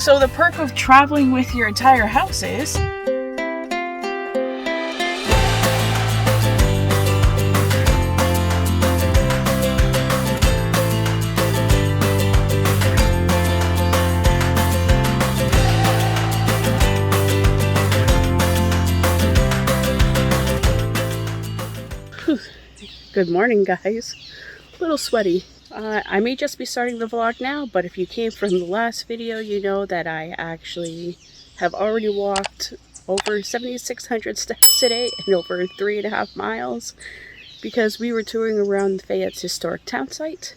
So the perk of traveling with your entire house is good morning, guys. A little sweaty. I may just be starting the vlog now, but if you came from the last video, you know that I actually have already walked over 7,600 steps today and over 3.5 miles because we were touring around Fayette's historic town site.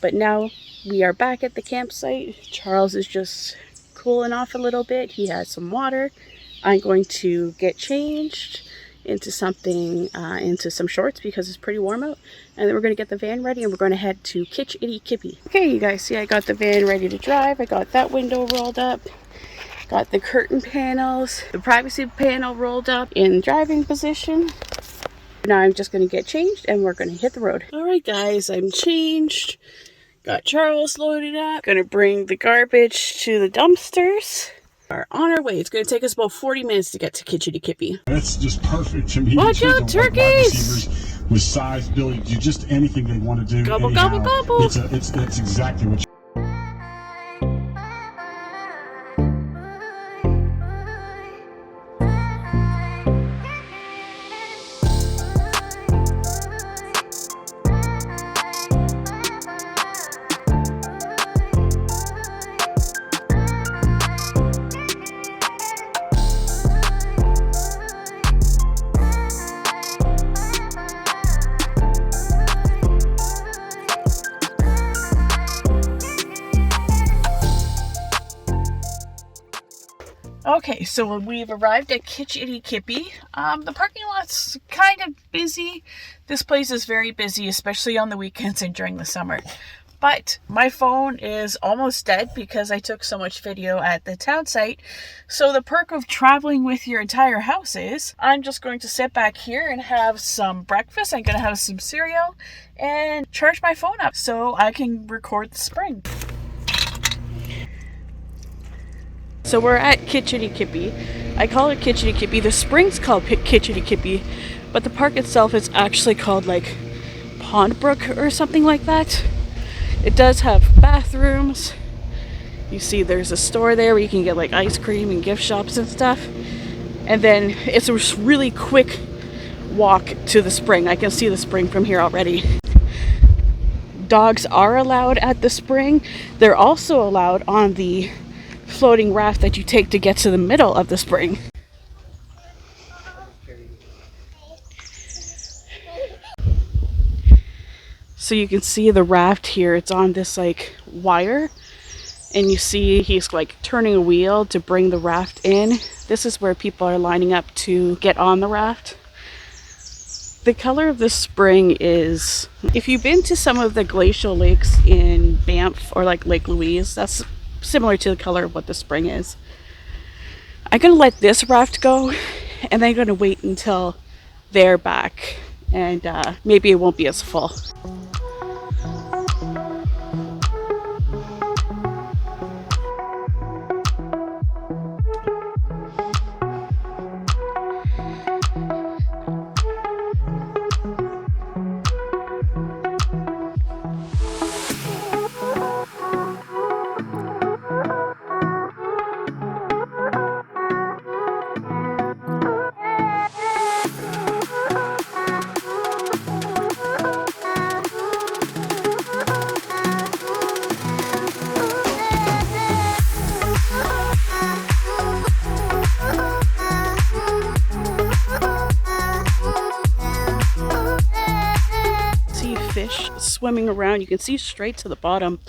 But now we are back at the campsite. Charles is just cooling off a little bit. He has some water. I'm going to get changed into something, into some shorts because it's pretty warm out, and then we're going to get the van ready and we're going to head to Kitch iti kipi. Okay, you guys see I got the van ready to drive. I got that window rolled up, got the curtain panels, the privacy panel rolled up in driving position. Now I'm just going to get changed and we're going to hit the road. All right, guys, I'm changed, got Charles loaded up, going to bring the garbage to the dumpsters. Are on our way. It's going to take us about 40 minutes to get to Kitch iti kipi. That's just perfect to me. Watch out, turkeys! With size, Billy, do just anything they want to do. Gobble, gobble, gobble. That's exactly what. Okay, so we've arrived at Kitch iti kipi. The parking lot's kind of busy. This place is very busy, especially on the weekends and during the summer. But my phone is almost dead because I took so much video at the town site. So the perk of traveling with your entire house is I'm just going to sit back here and have some breakfast. I'm going to have some cereal and charge my phone up so I can record the spring. So we're at Kitch iti kipi. I call it Kitch iti kipi. The spring's called Kitch iti kipi, but the park itself is actually called like Brook or something like that. It does have bathrooms. You see there's a store there where you can get like ice cream and gift shops and stuff. And then it's a really quick walk to the spring. I can see the spring from here already. Dogs are allowed at the spring. They're also allowed on the floating raft that you take to get to the middle of the spring. So you can see the raft here. It's on this like wire, and you see he's like turning a wheel to bring the raft in. This is where people are lining up to get on the raft. The color of the spring is, if you've been to some of the glacial lakes in Banff or like Lake Louise, that's similar to the color of what the spring is. I'm gonna let this raft go, and then I'm gonna wait until they're back, and maybe it won't be as full. Fish swimming around. You can see straight to the bottom.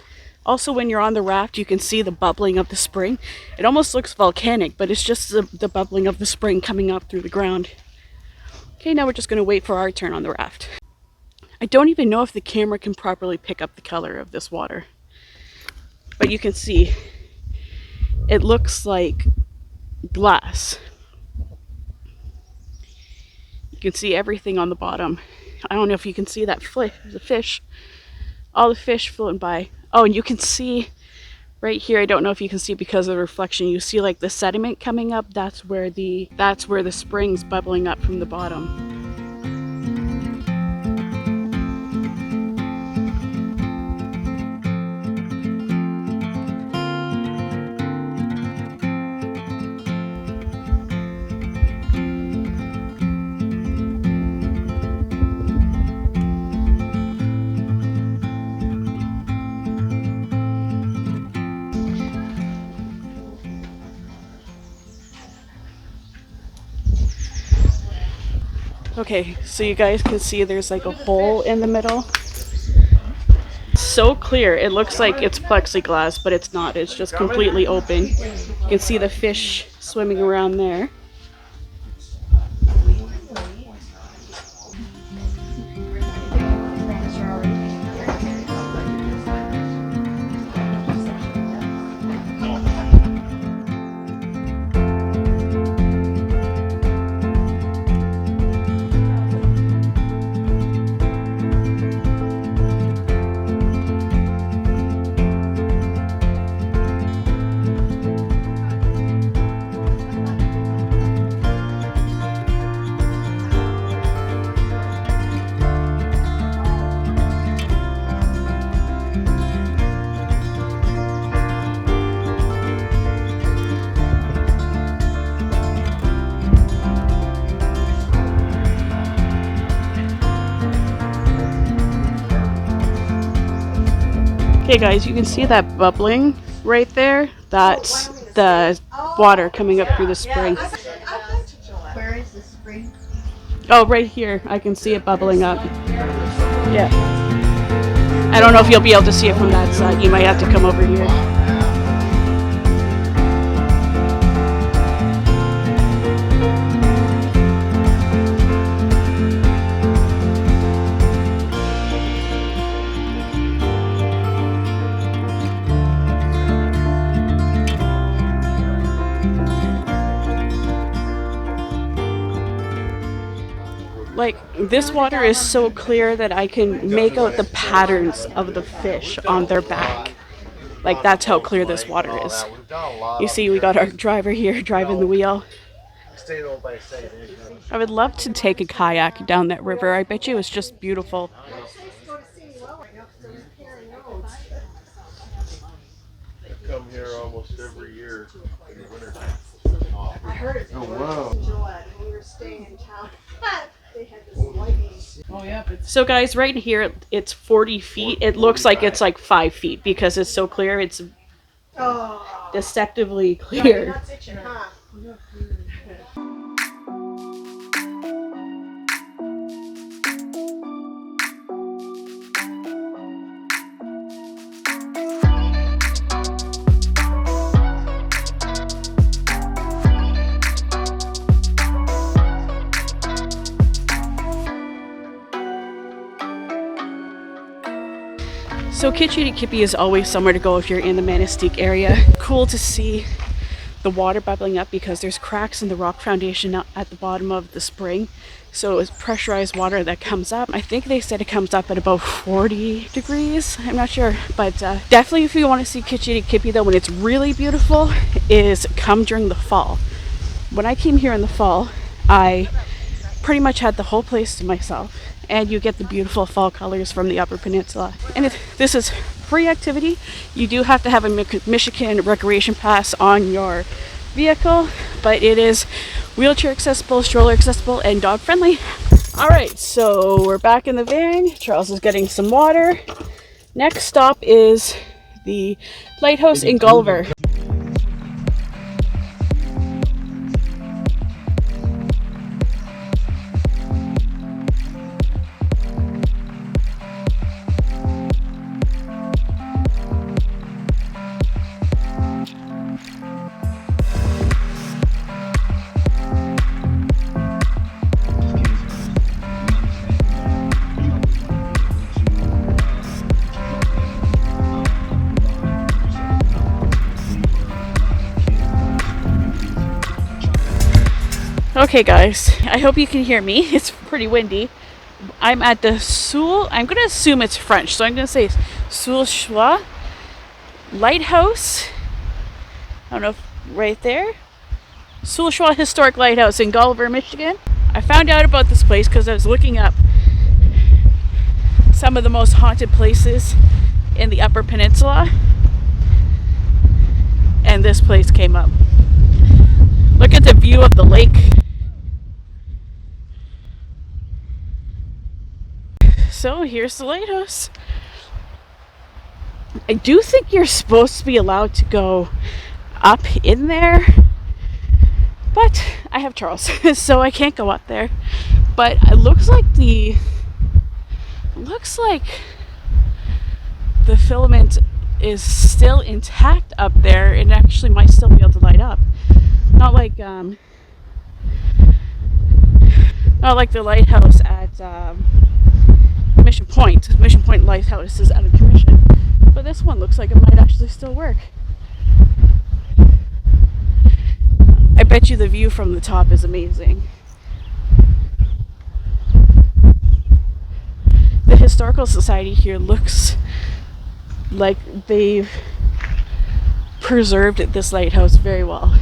Also, when you're on the raft, you can see the bubbling of the spring. It almost looks volcanic, but it's just the bubbling of the spring coming up through the ground. Okay, now we're just going to wait for our turn on the raft. I don't even know if the camera can properly pick up the color of this water, but you can see it looks like glass. You can see everything on the bottom. I don't know if you can see that the fish, all the fish floating by. Oh, and you can see Right here, I don't know if you can see because of the reflection, you see like the sediment coming up. That's where the spring's bubbling up from the bottom. Okay, so you guys can see there's like a hole in the middle. So clear, it looks like it's plexiglass, but it's not. It's just completely open. You can see the fish swimming around there. Okay guys, you can see that bubbling right there. That's the water coming up through the spring. Where is the spring? Oh, right here. I can see it bubbling up. Yeah. I don't know if you'll be able to see it from that side. You might have to come over here. Like, this water is so clear that I can make out the patterns of the fish on their back. Like, that's how clear this water is. You see, we got our driver here driving the wheel. I would love to take a kayak down that river. I bet you it's just beautiful. Come here almost every year in the winter. I heard it. Oh wow. When we were staying in town. They had this lightning. Oh yeah. So guys, right here it's 40 feet. It looks like it's like 5 feet because it's so clear. It's deceptively You're clear. not itching, huh? So Kitch iti kipi is always somewhere to go if you're in the Manistique area. Cool to see the water bubbling up because there's cracks in the rock foundation at the bottom of the spring. So it's pressurized water that comes up. I think they said it comes up at about 40 degrees. I'm not sure, but definitely if you want to see Kitch iti kipi though, when it's really beautiful, is come during the fall. When I came here in the fall, I pretty much had the whole place to myself, and you get the beautiful fall colors from the Upper Peninsula. And this is free activity. You do have to have a Michigan recreation pass on your vehicle, but it is wheelchair accessible, stroller accessible, and dog friendly. All right, so we're back in the van. Charles is getting some water. Next stop is the lighthouse in Gulliver. Okay guys, I hope you can hear me. It's pretty windy. I'm at the I'm going to assume it's French, so I'm going to say Pointe Choix lighthouse. I don't know if right there. Pointe Choix Historic Lighthouse in Gulliver, Michigan. I found out about this place because I was looking up some of the most haunted places in the Upper Peninsula, and this place came up. Look at the view of the lake. So here's the lighthouse. I do think you're supposed to be allowed to go up in there, but I have Charles, so I can't go up there. But it looks like the filament is still intact up there and actually might still be able to light up. Not like the lighthouse at Mission Point. Mission Point Lighthouse is out of commission, but this one looks like it might actually still work. I bet you the view from the top is amazing. The Historical Society here looks like they've preserved this lighthouse very well.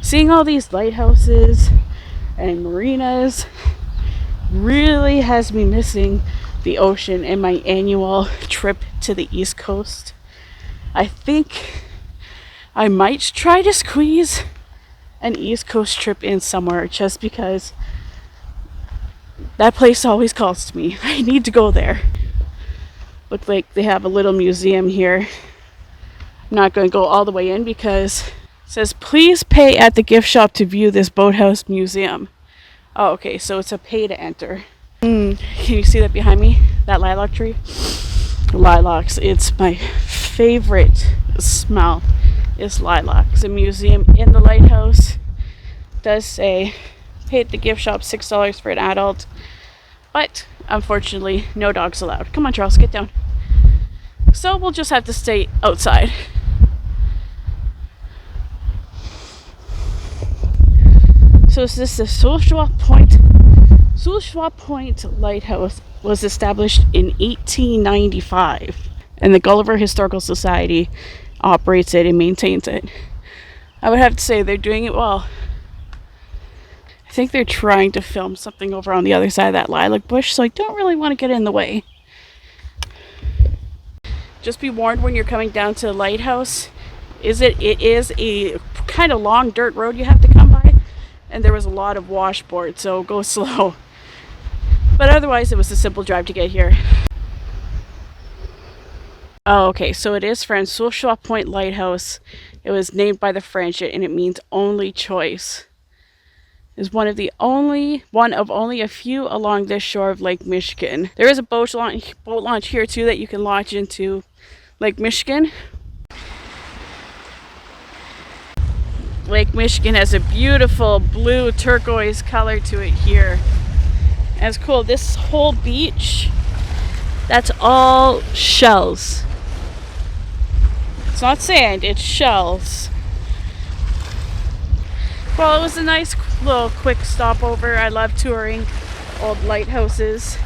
Seeing all these lighthouses and marinas really has me missing the ocean and my annual trip to the East Coast. I think I might try to squeeze an East Coast trip in somewhere just because that place always calls to me. I need to go there. Look like they have a little museum here. I'm not going to go all the way in because it says please pay at the gift shop to view this boathouse museum. Oh, okay, so it's a pay to enter. Can you see that behind me? That lilac tree? Lilacs. It's my favorite smell is lilacs. The museum in the lighthouse does say pay at the gift shop $6 for an adult, but unfortunately no dogs allowed. Come on, Charles, get down. So we'll just have to stay outside. So is this the Pointe Choix Point Lighthouse was established in 1895, and the Gulliver Historical Society operates it and maintains it. I would have to say they're doing it well. I think they're trying to film something over on the other side of that lilac bush, so I don't really want to get in the way. Just be warned when you're coming down to the lighthouse, it is a kind of long dirt road you have to come by, and there was a lot of washboard, so go slow. But otherwise, it was a simple drive to get here. Oh, okay, so it is from Pointe Choix Point Lighthouse. It was named by the French, and it means only choice. Is one of only a few along this shore of Lake Michigan. There is a boat launch here too that you can launch into Lake Michigan. Lake Michigan has a beautiful blue turquoise color to it here. And it's cool. This whole beach, that's all shells. It's not sand, it's shells. Well, it was a nice little quick stopover. I love touring old lighthouses.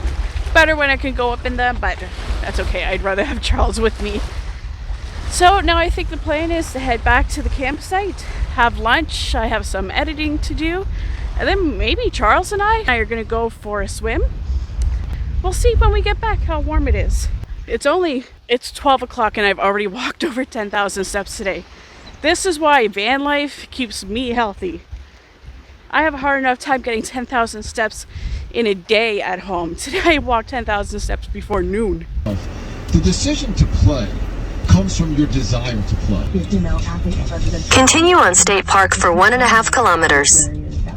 Better when I can go up in them, but that's okay. I'd rather have Charles with me. So now I think the plan is to head back to the campsite, have lunch. I have some editing to do, and then maybe Charles and I are going to go for a swim. We'll see when we get back how warm it is. It's 12 o'clock and I've already walked over 10,000 steps today. This is why van life keeps me healthy. I have a hard enough time getting 10,000 steps in a day at home. Today I walked 10,000 steps before noon. The decision to play comes from your desire to play. Continue on State Park for 1.5 kilometers.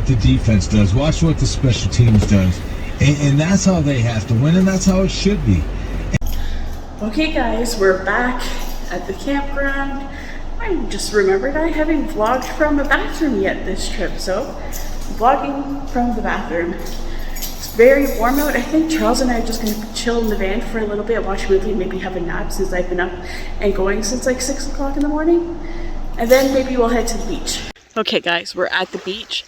The defense does. Watch what the special teams does. And that's how they have to win, and that's how it should be. Okay guys, we're back at the campground. I just remembered I haven't vlogged from a bathroom yet this trip, so vlogging from the bathroom. It's very warm out. I think Charles and I are just going to chill in the van for a little bit, watch a movie, maybe have a nap since I've been up and going since like 6 o'clock in the morning. And then maybe we'll head to the beach. Okay guys, we're at the beach.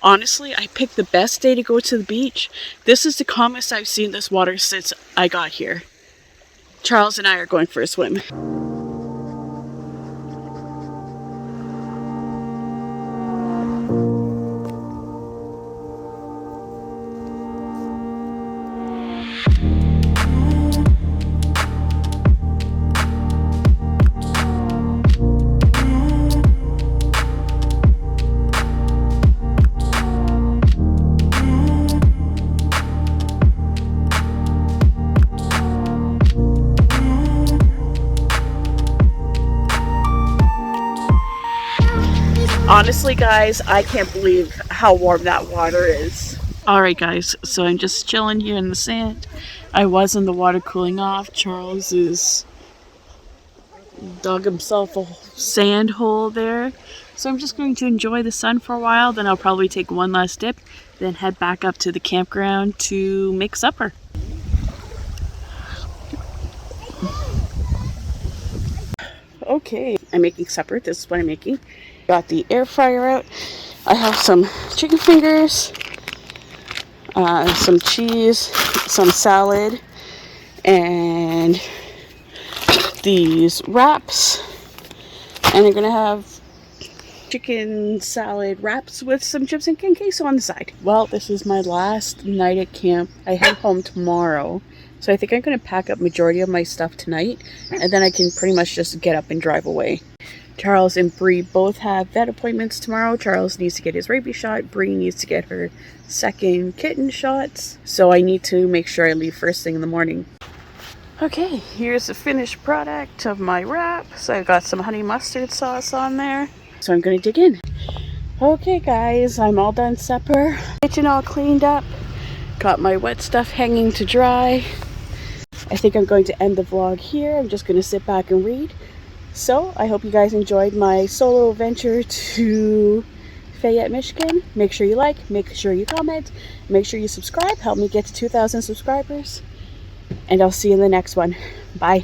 Honestly, I picked the best day to go to the beach. This is the calmest I've seen this water since I got here. Charles and I are going for a swim. Honestly, guys, I can't believe how warm that water is. Alright guys, so I'm just chilling here in the sand. I was in the water cooling off. Charles is dug himself a sand hole there. So I'm just going to enjoy the sun for a while, then I'll probably take one last dip, then head back up to the campground to make supper. Okay, I'm making supper. This is what I'm making. Got the air fryer out. I have some chicken fingers, some cheese, some salad, and these wraps. And I'm gonna have chicken salad wraps with some chips and queso on the side. Well, this is my last night at camp. I head home tomorrow, so I think I'm gonna pack up majority of my stuff tonight, and then I can pretty much just get up and drive away. Charles and Bree both have vet appointments tomorrow. Charles needs to get his rabies shot. Bree needs to get her second kitten shots. So I need to make sure I leave first thing in the morning. Okay, here's the finished product of my wrap. So I got some honey mustard sauce on there. So I'm gonna dig in. Okay guys, I'm all done supper. Kitchen all cleaned up. Got my wet stuff hanging to dry. I think I'm going to end the vlog here. I'm just gonna sit back and read. So, I hope you guys enjoyed my solo venture to Fayette, Michigan. Make sure you like, make sure you comment, make sure you subscribe. Help me get to 2,000 subscribers. And I'll see you in the next one. Bye.